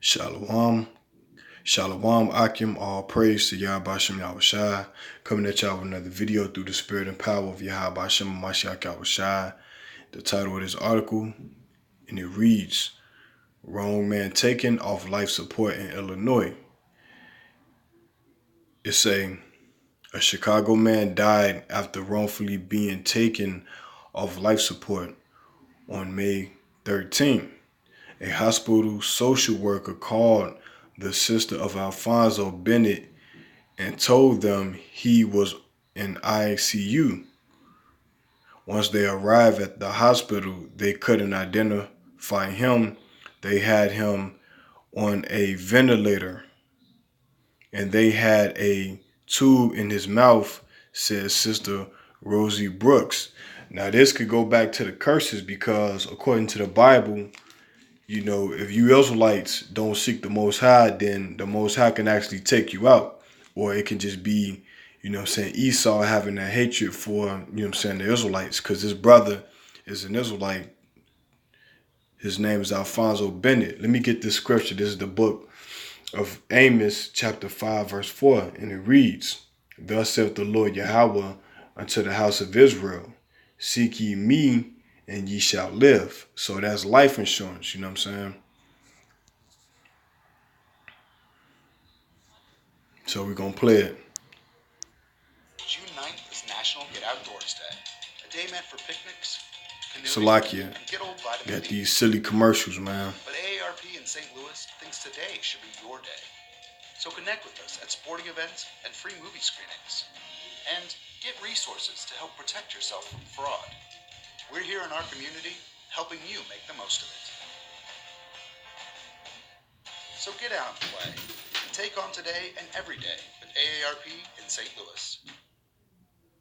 Shalom. Shalom Akim. All praise to Yahweh Shem Yahushai. Coming at y'all with another video through the spirit and power of Yahweh Shem Mashiach Yahushai. The title of this article, and it reads, Wrong Man Taken Off Life Support in Illinois. It's saying, a Chicago man died after wrongfully being taken off life support on May 13th. A hospital social worker called the sister of Alfonso Bennett and told them he was in ICU. Once they arrived at the hospital, they couldn't identify him. They had him on a ventilator, and they had a tube in his mouth, said Sister Rosie Brooks. Now, this could go back to the curses because, according to the Bible, you know, if you Israelites don't seek the Most High, then the Most High can actually take you out. Or it can just be, you know what I'm saying, Esau having a hatred for, you know what I'm saying, the Israelites. Because his brother is an Israelite. His name is Alfonso Bennett. Let me get this scripture. This is the book of Amos, chapter 5, verse 4. And it reads, Thus saith the Lord Yahweh unto the house of Israel, Seek ye me, and ye shall live. So that's life insurance, you know what I'm saying? So we're going to play it. June 9th is National Get Outdoors Day, a day meant for picnics, Salakia. and good old vitamin Got D. these silly commercials, man. But AARP in St. Louis thinks today should be your day. So connect with us at sporting events and free movie screenings. And get resources to help protect yourself from fraud. We're here in our community helping you make the most of it. So get out and play. And take on today and every day with AARP in St. Louis.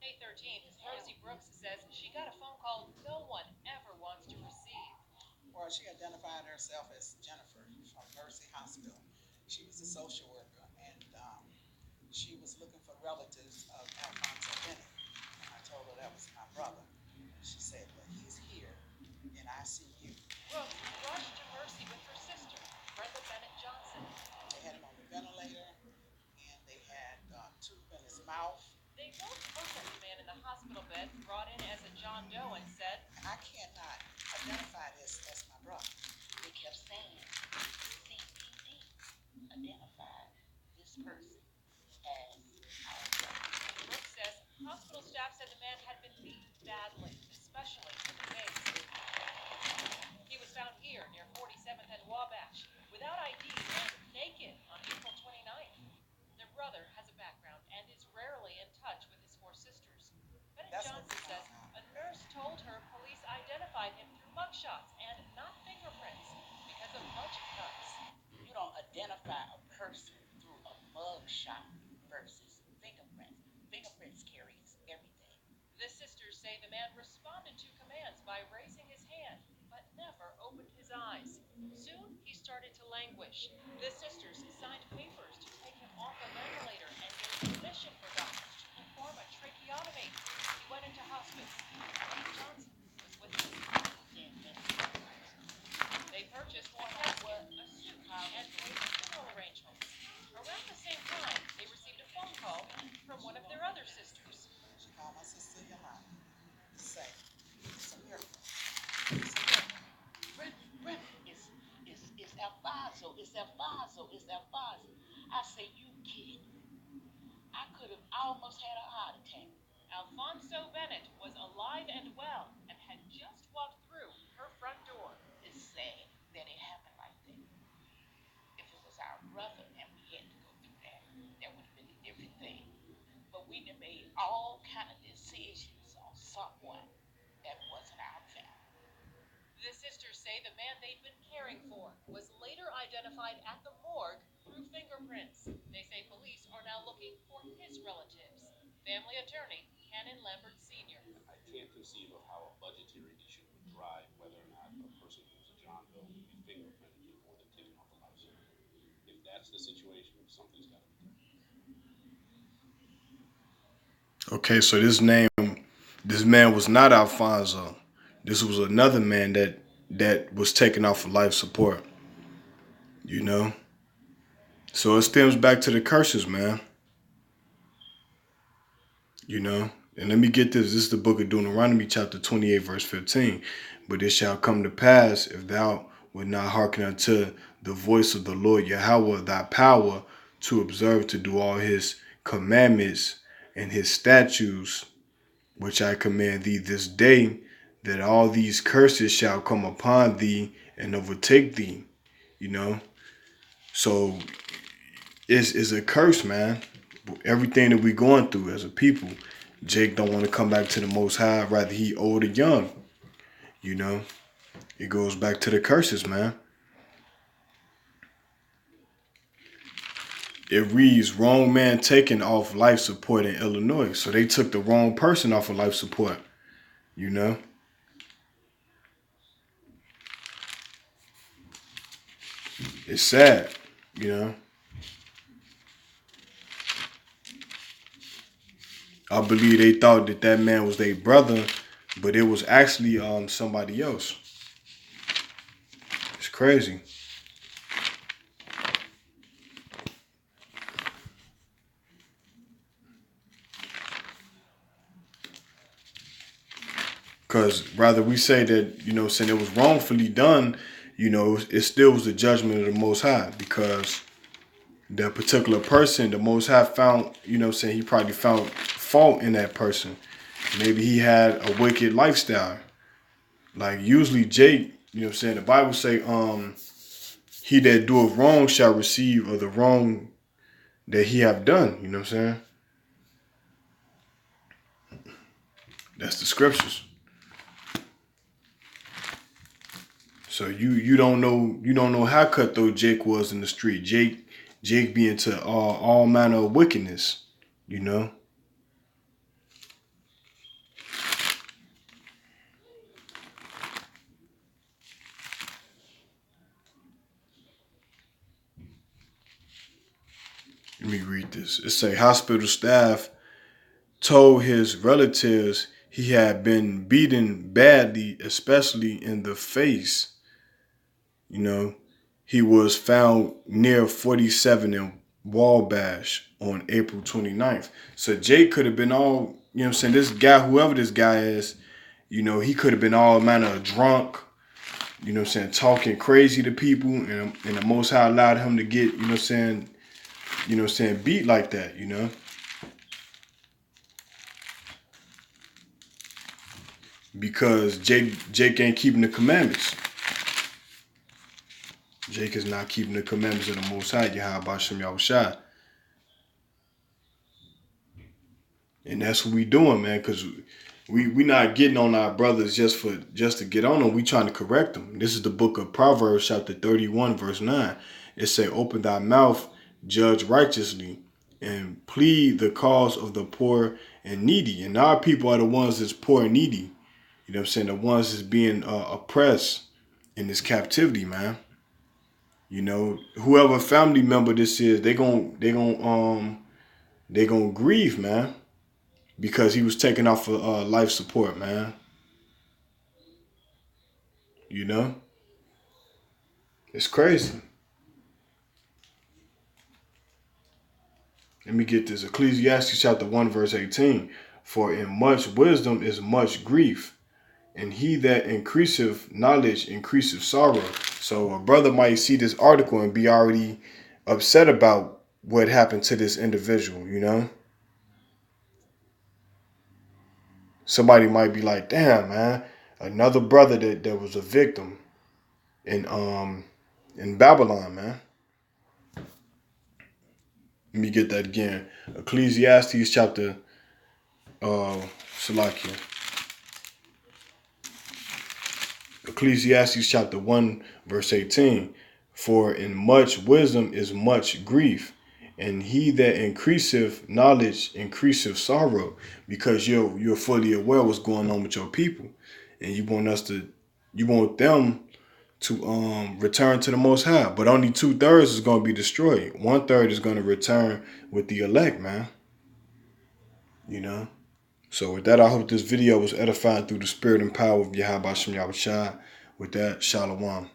May 13th, Rosie Brooks says she got a phone call no one ever wants to receive. Well, she identified herself as Jennifer from Mercy Hospital. She was a social worker, and she was looking for relatives of Alfonso Bennett. And I told her that was my brother. And she said, well, he's here in ICU. Brooks rushed to Mercy with her sister, Brenda Bennett Johnson. They had him on the ventilator, and they had tube in his mouth. They both looked at the man in the hospital bed brought in as a John Doe and said, I cannot identify this as my brother. They kept saying, CPD identified this person as our brother. Brooks says hospital staff said the man had been beaten badly, especially in the face. He was found here near 47th and Wabash, without ID and naked on April 29th. Their brother has a background and is rarely in touch with his four sisters. Bennett Johnson says a nurse told her police identified him through mugshots and not fingerprints because of budget cuts. You don't identify a person through a mug shot versus fingerprints. Fingerprints carries everything. The sisters say the man responded to commands by raising his hand, but never opened his eyes. Soon, he started to languish. The sisters signed papers to take him off a ventilator and gave permission for doctors to perform a tracheotomy. He went into hospice. Bennett Johnson was with him. They purchased a casket, a suit, and made funeral arrangements. Around the same time, they received a phone call from one of their other sisters. She called my sister Yolanda to say, it's a miracle. It's a miracle. Brent, it's Alfonso. It's Alfonso. It's Alfonso. I say, you kidding me? I could have almost had a heart attack. Alfonso Bennett was alive and well and had just walked through her front door. It's sad that it happened like that. If it was our brother and we had to go through that, that would have been a different thing. But we done made all kind of decisions on someone that wasn't our family. The sisters say the man they'd been caring for was later identified at the morgue through fingerprints. They say police are now looking for his relatives. Family attorney Cannon Lambert Sr. I can't conceive of how a budgetary issue would drive whether or not a person who's a John Doe would be fingerprinted before they're taken off the life support. If that's the situation, something's got to be done. Okay, so this man was not Alfonso. This was another man that was taken off of life support. You know? So it stems back to the curses, man. You know? And let me get this. This is the book of Deuteronomy, chapter 28, verse 15. But it shall come to pass, if thou wilt not hearken unto the voice of the Lord Yahweh, thy power, to observe to do all his commandments and his statutes, which I command thee this day, that all these curses shall come upon thee and overtake thee. You know? So it's a curse, man. Everything that we going through as a people. Jake don't want to come back to the Most High, rather he old or young. You know, it goes back to the curses, man. It reads, wrong man taken off life support in Illinois. So they took the wrong person off of life support, you know. It's sad, you know. I believe they thought that that man was their brother, but it was actually somebody else. It's crazy. Because rather we say that, you know, saying it was wrongfully done, you know, it still was the judgment of the Most High, because that particular person, the Most High found, you know, saying he probably found fault in that person. Maybe he had a wicked lifestyle. Like usually Jake, you know, saying the Bible say, he that doeth wrong shall receive of the wrong that he have done. You know what I'm saying? That's the scriptures. So you don't know how cutthroat Jake was in the street. Jake be into all manner of wickedness, you know. Let me read this. It say hospital staff told his relatives he had been beaten badly, especially in the face. You know, he was found near 47 in Wabash on April 29th. So Jake could have been all, you know what I'm saying, this guy, whoever this guy is, you know, he could have been all manner of drunk, you know what I'm saying, talking crazy to people, and the Most High allowed him to get, you know what I'm saying, beat like that, you know. Because Jake ain't keeping the commandments. Jake is not keeping the commandments of the Most High, Yahweh Shem Yahushua. And that's what we doing, man, because we not getting on our brothers just to get on them. We trying to correct them. This is the book of Proverbs, chapter 31, verse 9. It say, open thy mouth, judge righteously, and plead the cause of the poor and needy. And our people are the ones that's poor and needy. You know what I'm saying? The ones that's being oppressed in this captivity, man. You know, whoever family member this is, they gonna grieve, man, because he was taken off of life support, man. You know, it's crazy. Let me get this. Ecclesiastes chapter 1, verse 18. For in much wisdom is much grief, and he that increaseth knowledge increaseth sorrow. So a brother might see this article and be already upset about what happened to this individual, you know? Somebody might be like, damn, man, another brother that was a victim in Babylon, man. Let me get that again. Ecclesiastes chapter Salakia. Ecclesiastes chapter 1, verse 18. For in much wisdom is much grief, and he that increaseth knowledge increaseth sorrow, because you're fully aware what's going on with your people, and you want them to return to the Most High. But only 2/3 is going to be destroyed. 1/3 is going to return with the elect, man. You know. So with that, I hope this video was edifying through the spirit and power of Yahweh Shem Yahushua. With that, Shalom.